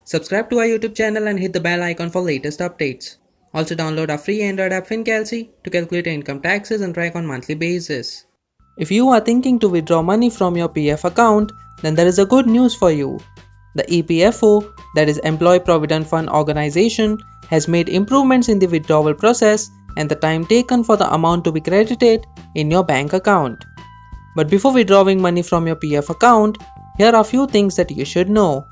Subscribe to our YouTube channel and hit the bell icon for latest updates. Also download our free Android app FinCalC to calculate your income taxes and track on monthly basis. If you are thinking to withdraw money from your PF account, then there is a good news for you. The EPFO, that is Employee Provident Fund Organization, has made improvements in the withdrawal process and the time taken for the amount to be credited in your bank account. But before withdrawing money from your PF account, here are a few things that you should know.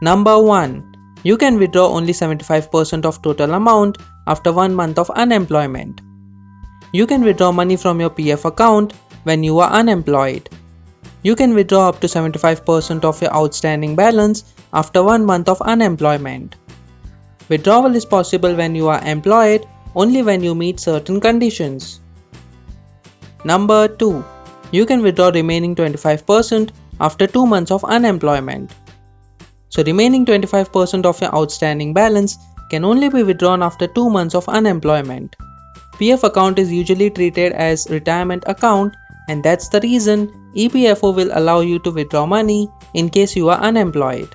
Number 1. You can withdraw only 75% of total amount after 1 month of unemployment. You can withdraw money from your PF account when you are unemployed. You can withdraw up to 75% of your outstanding balance after 1 month of unemployment. Withdrawal is possible when you are employed only when you meet certain conditions. Number 2. You can withdraw remaining 25% after 2 months of unemployment. So remaining 25% of your outstanding balance can only be withdrawn after 2 months of unemployment. PF account is usually treated as retirement account, and that's the reason EPFO will allow you to withdraw money in case you are unemployed.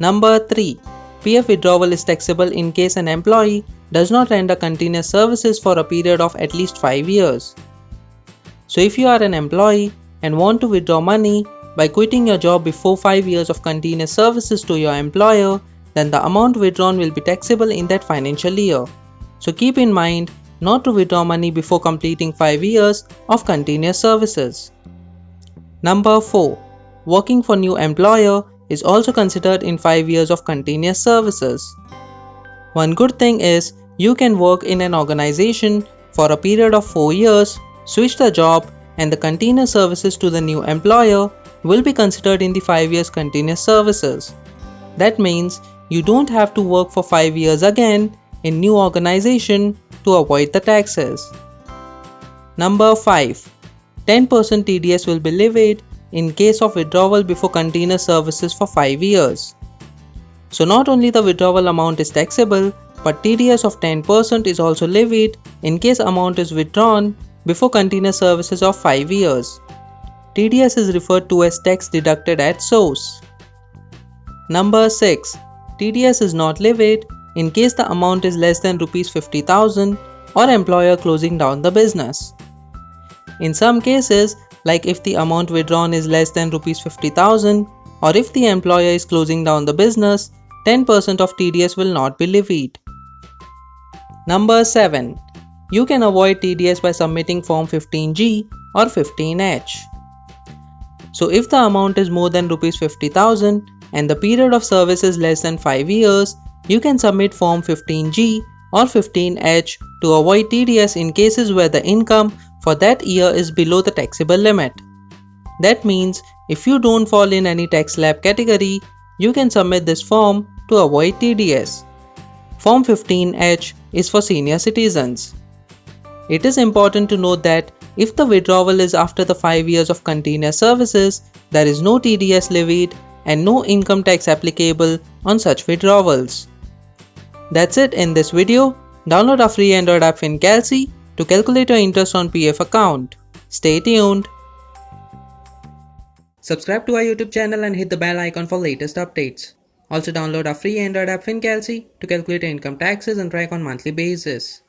Number 3. PF withdrawal is taxable in case an employee does not render continuous services for a period of at least 5 years. So if you are an employee and want to withdraw money by quitting your job before 5 years of continuous services to your employer, then the amount withdrawn will be taxable in that financial year. So keep in mind not to withdraw money before completing 5 years of continuous services. Number 4. Working for new employer is also considered in 5 years of continuous services. One good thing is you can work in an organization for a period of 4 years, switch the job, and the continuous services to the new employer will be considered in the 5 years continuous services. That means you don't have to work for 5 years again in new organization to avoid the taxes. Number 5. 10% TDS will be levied in case of withdrawal before continuous services for 5 years. So not only the withdrawal amount is taxable, but TDS of 10% is also levied in case amount is withdrawn before continuous services of 5 years. TDS is referred to as tax deducted at source. Number 6. TDS is not levied in case the amount is less than Rs 50,000 or employer closing down the business. In some cases, like if the amount withdrawn is less than Rs 50,000 or if the employer is closing down the business, 10% of TDS will not be levied. Number 7. You can avoid TDS by submitting Form 15G or 15H. So if the amount is more than Rs 50,000 and the period of service is less than 5 years, you can submit Form 15G or 15H to avoid TDS in cases where the income for that year is below the taxable limit. That means if you don't fall in any tax slab category, you can submit this form to avoid TDS. Form 15H is for senior citizens. It is important to note that if the withdrawal is after the 5 years of continuous services, there is no TDS levied and no income tax applicable on such withdrawals. That's it in this video. Download our free Android app FinCalC to calculate your interest on PF account. Stay tuned. Subscribe to our YouTube channel and hit the bell icon for latest updates. Also download our free Android app FinCalC to calculate your income taxes and track on monthly basis.